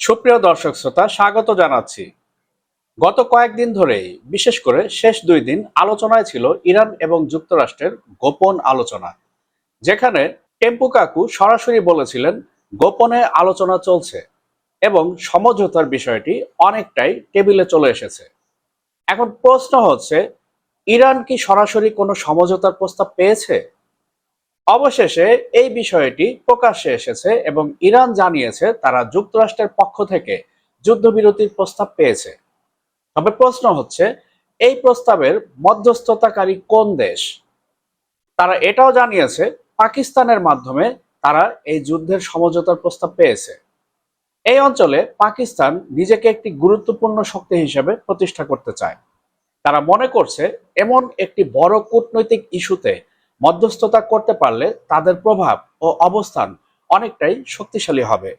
সুপ্রিয় দর্শক শ্রোতা, স্বাগত জানাচ্ছি। গত কয়েকদিন ধরেই, বিশেষ করে শেষ 2 দিন আলোচনায় ছিল ইরান এবং যুক্তরাষ্ট্রের গোপন আলোচনা, যেখানে টেম্পু কাকু সরাসরি বলেছিলেন গোপনে আলোচনা চলছে এবং সমঝোতার বিষয়টি অনেকটাই টেবিলে চলে এসেছে। এখন প্রশ্ন হচ্ছে, ইরান কি সরাসরি কোনো সমঝোতার প্রস্তাব পেয়েছে? অবশেষে এই বিষয়টি প্রকাশ্যে এসেছে এবং ইরান জানিয়েছে তারা যুক্তরাষ্ট্রের পক্ষ থেকে যুদ্ধবিরতির প্রস্তাব পেয়েছে। তবে প্রশ্ন হচ্ছে, এই প্রস্তাবের মধ্যস্থতাকারী কোন দেশ? তারা এটাও জানিয়েছে পাকিস্তানের মাধ্যমে তারা এই যুদ্ধের সমঝোতার প্রস্তাব পেয়েছে। এই অঞ্চলে পাকিস্তান নিজেকে একটি গুরুত্বপূর্ণ শক্তি হিসেবে প্রতিষ্ঠা করতে চায়। তারা মনে করছে এমন একটি বড় কূটনৈতিক ইস্যুতে মধ্যস্থতা করতে পারলে তাদের প্রভাব ও অবস্থান অনেকটাই শক্তিশালী হবে।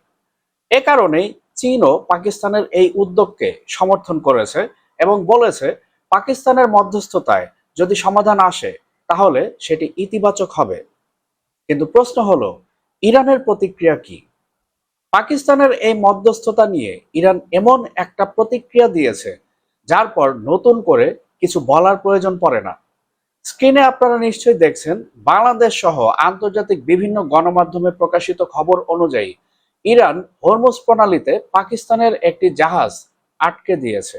এ কারণেই চীনও পাকিস্তানের এই উদ্যোগকে সমর্থন করেছে এবং বলেছে পাকিস্তানের মধ্যস্থতায় যদি সমাধান আসে তাহলে সেটি ইতিবাচক হবে। কিন্তু প্রশ্ন হলো, ইরানের প্রতিক্রিয়া কি? পাকিস্তানের এই মধ্যস্থতা নিয়ে ইরান এমন একটা প্রতিক্রিয়া দিয়েছে যার পর নতুন করে কিছু বলার প্রয়োজন পড়ে না। স্ক্রিনে আপনারা নিশ্চয়ই দেখছেন, বাংলাদেশ সহ আন্তর্জাতিক বিভিন্ন গণমাধ্যমে প্রকাশিত খবর অনুযায়ী ইরান হরমুজ প্রণালীতে পাকিস্তানের একটি জাহাজ আটকে দিয়েছে।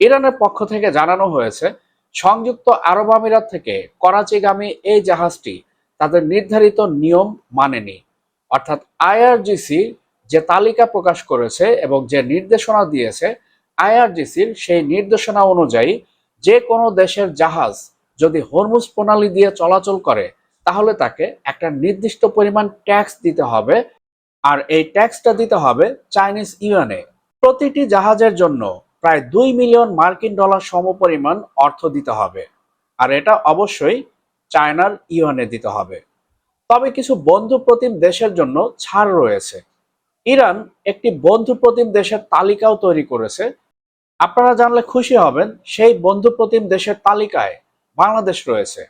ইরানের পক্ষ থেকে জানানো হয়েছে, সংযুক্ত আরব আমিরাত থেকে করাচিগামী এই জাহাজটি তাদের নির্ধারিত নিয়ম মানেনি। অর্থাৎ আইআরজিসি যে তালিকা প্রকাশ করেছে এবং যে নির্দেশনা দিয়েছে, আইআরজিসির সেই নির্দেশনা অনুযায়ী যে কোনো দেশের জাহাজ যদি হরমুজ প্রণালী দিয়ে চলাচল করে তাহলে তাকে একটা নির্দিষ্ট পরিমাণ ট্যাক্স দিতে হবে, আর এই ট্যাক্সটা দিতে হবে চাইনিজ ইউয়ানে। প্রতিটি জাহাজের জন্য প্রায় 2 মিলিয়ন মার্কিন ডলার সমপরিমাণ অর্থ দিতে হবে, আর এটা অবশ্যই চায়নার ইউয়ানে দিতে হবে। তবে কিছু বন্ধু প্রতিম দেশের জন্য ছাড় রয়েছে। ইরান একটি বন্ধু প্রতিম দেশের তালিকাও তৈরি করেছে। আপনারা জানলে খুশি হবেন, সেই বন্ধু প্রতিম দেশের তালিকায় বাংলাদেশ রয়েছে।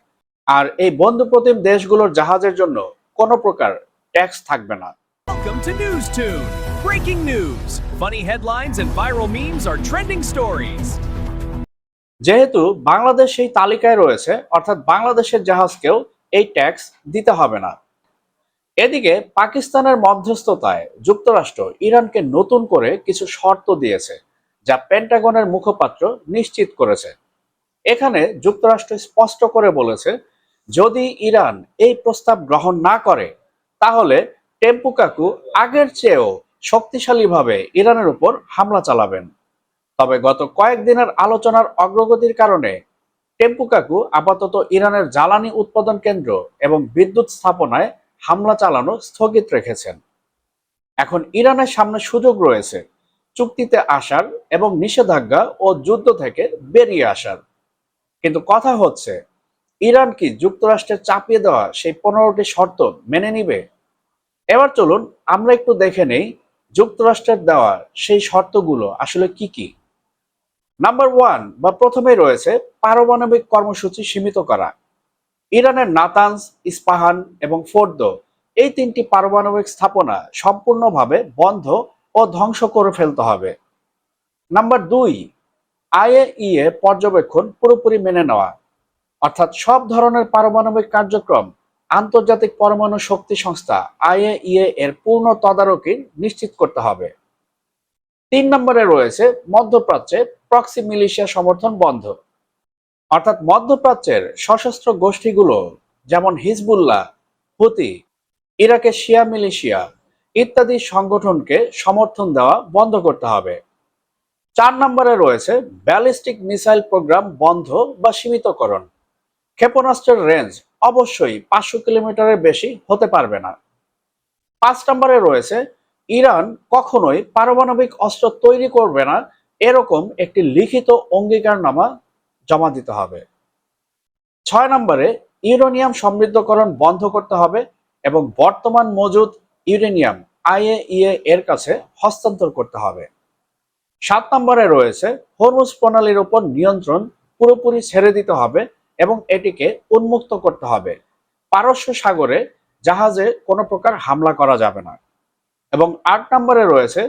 আর এই বন্ধু প্রতিম দেশগুলোর জাহাজের জন্য কোনো প্রকার ট্যাক্স থাকবে না। Welcome to NewsTune. Breaking news. Funny headlines and viral memes are trending stories. যেহেতু বাংলাদেশ সেই তালিকায় রয়েছে, অর্থাৎ বাংলাদেশের জাহাজকেও এই ট্যাক্স দিতে হবে না। এদিকে পাকিস্তানের মধ্যস্থতায় যুক্তরাষ্ট্র ইরানকে নতুন করে কিছু শর্ত দিয়েছে, যা পেন্টাগনের মুখপাত্র নিশ্চিত করেছে। এখানে যুক্তরাষ্ট্র স্পষ্ট করে বলেছে, যদি ইরান এই প্রস্তাব গ্রহণ না করে তাহলে টেম্পু কাকু আগের চেয়েও শক্তিশালীভাবে ইরানের উপর হামলা চালাবেন। তবে গত কয়েকদিনের আলোচনার অগ্রগতির কারণে টেম্পু কাকু আপাতত ইরানের জ্বালানি উৎপাদন কেন্দ্র এবং বিদ্যুৎ স্থাপনায় হামলা চালানো স্থগিত রেখেছেন। এখন ইরানের সামনে সুযোগ রয়েছে চুক্তিতে আসার এবং নিষেধাজ্ঞা ও যুদ্ধ থেকে বেরিয়ে আসার। কিন্তু কথা হচ্ছে, ইরান কি যুক্তরাষ্ট্রের চাপিয়ে দেওয়া সেই 15টি শর্ত মেনে নিবে? এবার চলুন আমরা একটু দেখে নেই যুক্তরাষ্ট্রের দেওয়া সেই শর্তগুলো আসলে কি কি। নাম্বার 1 বা প্রথমেই রয়েছে পারমাণবিক কর্মসূচি সীমিত করা। ইরানের নাতানজ, ইস্পাহান এবং ফোর্দো এই 3টি পারমাণবিক স্থাপনা সম্পূর্ণভাবে বন্ধ ও ধ্বংস করে ফেলতে হবে। নাম্বার 2, আইএইএ পর্যবেক্ষণ পুরোপুরি মেনে নেওয়া, অর্থাৎ সব ধরনের পারমাণবিক কার্যক্রম আন্তর্জাতিক পরমাণু শক্তি সংস্থা আইএইএ এর পূর্ণ তদারকি নিশ্চিত করতে হবে। 3 নম্বরে রয়েছে মধ্যপ্রাচ্যে প্রক্সি মিলিশিয়া সমর্থন বন্ধ, অর্থাৎ মধ্যপ্রাচ্যের সশস্ত্র গোষ্ঠীগুলো যেমন হিজবুল্লাহ, হুতি, ইরাকের শিয়া মিলিশিয়া ইত্যাদি সংগঠনকে সমর্থন দেওয়া বন্ধ করতে হবে। 4 নম্বরে রয়েছে ব্যালিস্টিক মিসাইল প্রোগ্রাম বন্ধ বা সীমিতকরণ। ক্ষেপণাস্ত্রের রেঞ্জ অবশ্যই 500 কিলোমিটারের বেশি হতে পারবে না। 5 নম্বরে রয়েছে ইরান কখনোই পারমাণবিক অস্ত্র তৈরি করবে না, এরকম একটি লিখিত অঙ্গীকারনামা জমা দিতে হবে। 6 নম্বরে ইউরেনিয়াম সমৃদ্ধকরণ বন্ধ করতে হবে এবং বর্তমান মজুদ ইউরেনিয়াম আইএইএ এর কাছে হস্তান্তর করতে হবে। 7 নম্বরে রয়েছে হরমুজ প্রণালীর উপর নিয়ন্ত্রণ পুরোপুরি ছেড়ে দিতে হবে এবং এটিকে উন্মুক্ত করতে হবে। পারস্য সাগরে জাহাজে কোনো প্রকার হামলা করা যাবে না। এবং 8 নম্বরে রয়েছে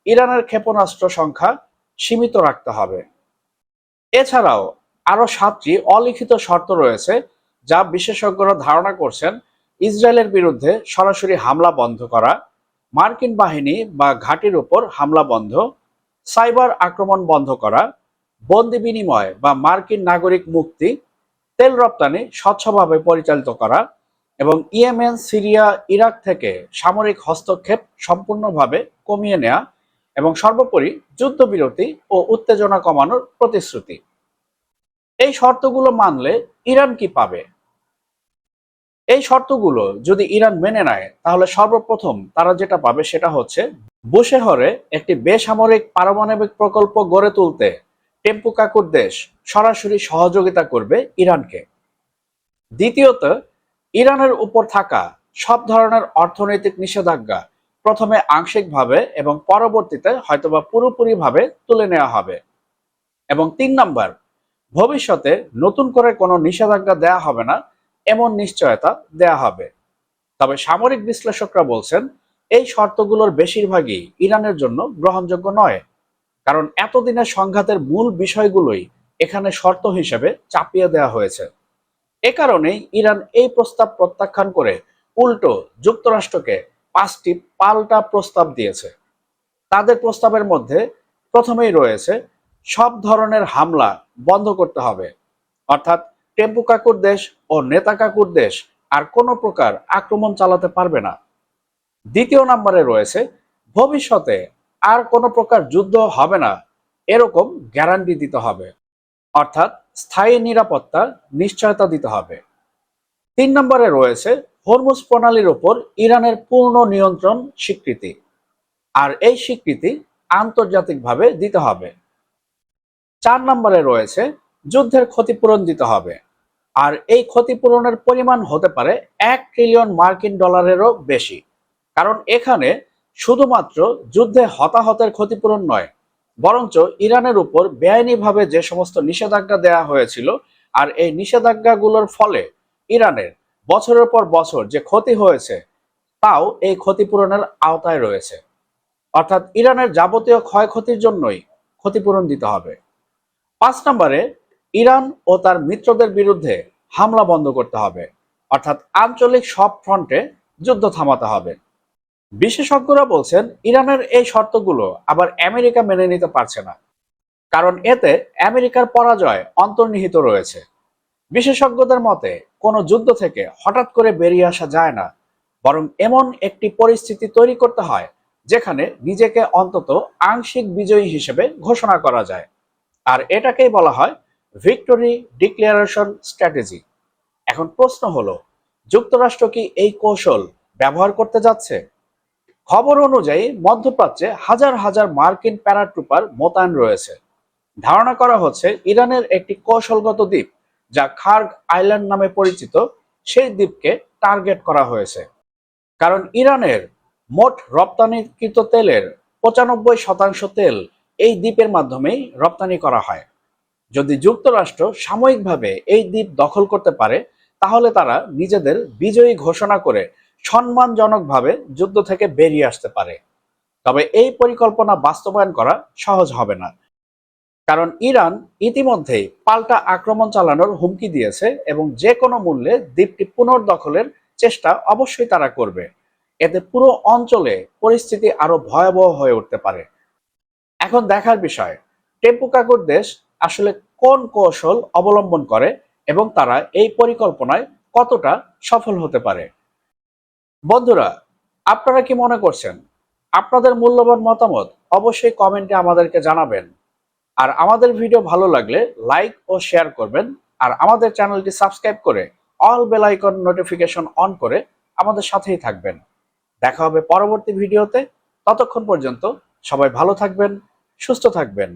ইরানের ক্ষেপণাস্ত্র সংখ্যা সীমিত রাখতে হবে। এছাড়াও আরো 7টি অলিখিত শর্ত রয়েছে, যা বিশেষজ্ঞরা ধারণা করছেন ইসরায়েলের বিরুদ্ধে সরাসরি হামলা বন্ধ করা, মার্কিন বাহিনী বা ঘাঁটির উপর হামলা বন্ধ, সাইবার আক্রমণ বন্ধ করা, বন্দি বিনিময় বা মার্কিন নাগরিক মুক্তি, তেল রপ্তানি স্বচ্ছভাবে পরিচালিত করা এবং ইয়েমেন, সিরিয়া, ইরাক থেকে সামরিক হস্তক্ষেপ সম্পূর্ণভাবে কমিয়ে নেওয়া এবং সর্বোপরি যুদ্ধবিরতি ও উত্তেজনা কমানোর প্রতিশ্রুতি। এই শর্তগুলো মানলে ইরান কি পাবে? এই শর্তগুলো যদি ইরান মেনে নেয়, তাহলে সর্বপ্রথম তারা যেটা পাবে সেটা হচ্ছে বুশেহরে একটি বেসামরিক পারমাণবিক প্রকল্প গড়ে তুলতে টেম্পু কাকুর দেশ সরাসরি সহযোগিতা করবে ইরানকে। দ্বিতীয়ত, ইরানের উপর থাকা সব ধরনের অর্থনৈতিক নিষেধাজ্ঞা প্রথমে আংশিকভাবে এবং পরবর্তীতে হয়তোবা পুরোপুরিভাবে তুলে নেওয়া হবে। এবং 3 নাম্বার, ভবিষ্যতে নতুন করে কোনো নিষেধাজ্ঞা দেয়া হবে না এমন নিশ্চয়তা দেয়া হবে। তবে সামরিক বিশ্লেষকরা বলছেন এই শর্তগুলোর বেশিরভাগই ইরানের জন্য গ্রহণযোগ্য নয়, কারণ এতদিনের সংঘাতের মূল বিষয়গুলোই এখানে শর্ত হিসেবে চাপিয়ে দেওয়া হয়েছে। এ কারণেই ইরান এই প্রস্তাব প্রত্যাখ্যান করে উল্টো যুক্তরাষ্ট্রকে 5টি পাল্টা প্রস্তাব দিয়েছে। তাদের প্রস্তাবের মধ্যে প্রথমেই রয়েছে সব ধরনের হামলা বন্ধ করতে হবে, অর্থাৎ টেম্পু কাকুর দেশ ও নেতা কাকুর দেশ আর কোনো প্রকার আক্রমণ চালাতে পারবে না। দ্বিতীয় নম্বরে রয়েছে ভবিষ্যতে আর কোনো প্রকার যুদ্ধ হবে না এরকম গ্যারান্টি দিতে হবে, অর্থাৎ স্থায়ী নিরাপত্তার নিশ্চয়তা দিতে হবে। 3 নম্বরে রয়েছে হরমুজ প্রণালীর ওপর ইরানের পূর্ণ নিয়ন্ত্রণ স্বীকৃতি, আর এই স্বীকৃতি আন্তর্জাতিকভাবে দিতে হবে। 4 নম্বরে রয়েছে যুদ্ধের ক্ষতিপূরণ দিতে হবে, আর এই ক্ষতিপূরণের পরিমাণ হতে পারে $1 ট্রিলিয়ন বেশি, কারণ এখানে শুধুমাত্র যুদ্ধে হতাহতের ক্ষতিপূরণ নয়, বরঞ্চ ইরানের উপর বেআইনিভাবে যে সমস্ত নিষেধাজ্ঞা দেওয়া হয়েছিল আর এই নিষেধাজ্ঞাগুলোর ফলে ইরানের বছরের পর বছর যে ক্ষতি হয়েছে তাও এই ক্ষতিপূরণের আওতায় রয়েছে। অর্থাৎ ইরানের যাবতীয় ক্ষয়ক্ষতির জন্যই ক্ষতিপূরণ দিতে হবে। 5 নম্বরে ইরান ও তার মিত্রদের বিরুদ্ধে হামলা বন্ধ করতে হবে, অর্থাৎ আঞ্চলিক সব ফ্রন্টে যুদ্ধ থামাতে হবে। বিশেষজ্ঞরা বলছেন ইরানের এই শর্তগুলো আবার আমেরিকা মেনে নিতে পারছে না, কারণ এতে আমেরিকার পরাজয় অন্তর্নিহিত রয়েছে। বিশেষজ্ঞদের মতে কোনো যুদ্ধ থেকে হঠাৎ করে বেরিয়ে আসা যায় না, বরং এমন একটি পরিস্থিতি তৈরি করতে হয় যেখানে নিজেকে অন্তত আংশিক বিজয়ী হিসেবে ঘোষণা করা যায়, আর এটাকেই বলা হয় ভিক্টরি ডিক্লারেশন স্ট্র্যাটেজি। এখন প্রশ্ন হলো, যুক্তরাষ্ট্র কি এই কৌশল ব্যবহার করতে যাচ্ছে? খবর অনুযায়ী মধ্যপ্রাচ্যে হাজার হাজার মার্কিন প্যারাট্রুপার মোতায়েন রয়েছে। ধারণা করা হচ্ছে ইরানের একটি কৌশলগত দ্বীপ, যা খার্গ আইল্যান্ড নামে পরিচিত, সেই দ্বীপকে টার্গেট করা হয়েছে। কারণ ইরানের মোট রপ্তানিকৃত তেলের 95% তেল এই দ্বীপের মাধ্যমেই রপ্তানি করা হয়। যদি যুক্তরাষ্ট্র সাময়িকভাবে এই দ্বীপ দখল করতে পারে, তাহলে তারা নিজেদের বিজয়ী ঘোষণা করে সম্মানজনকভাবে যুদ্ধ থেকে বেরিয়ে আসতে পারে। তবে এই পরিকল্পনা বাস্তবায়ন করা সহজ হবে না, কারণ ইরান ইতিমধ্যেই পাল্টা আক্রমণ চালানোর হুমকি দিয়েছে এবং যে কোনো মূল্যে দ্বীপটি পুনর্দখলের চেষ্টা অবশ্যই তারা করবে। এতে পুরো অঞ্চলে পরিস্থিতি আরো ভয়াবহ হয়ে উঠতে পারে। এখন দেখার বিষয়, টেম্পু কাকুর দেশ আসলে কোন কৌশল অবলম্বন করে এবং তারা এই পরিকল্পনায় কতটা সফল হতে পারে। বন্ধুরা, আপনারা কি মনে করছেন? আপনাদের মূল্যবান মতামত অবশ্যই কমেন্টে আমাদেরকে জানাবেন। আর আমাদের ভিডিও ভালো লাগলে লাইক ও শেয়ার করবেন, আর আমাদের চ্যানেলটি সাবস্ক্রাইব করে all bell icon notification on করে আমাদের সাথেই থাকবেন। দেখা হবে পরবর্তী ভিডিওতে। ততক্ষণ পর্যন্ত সবাই ভালো থাকবেন, সুস্থ থাকবেন।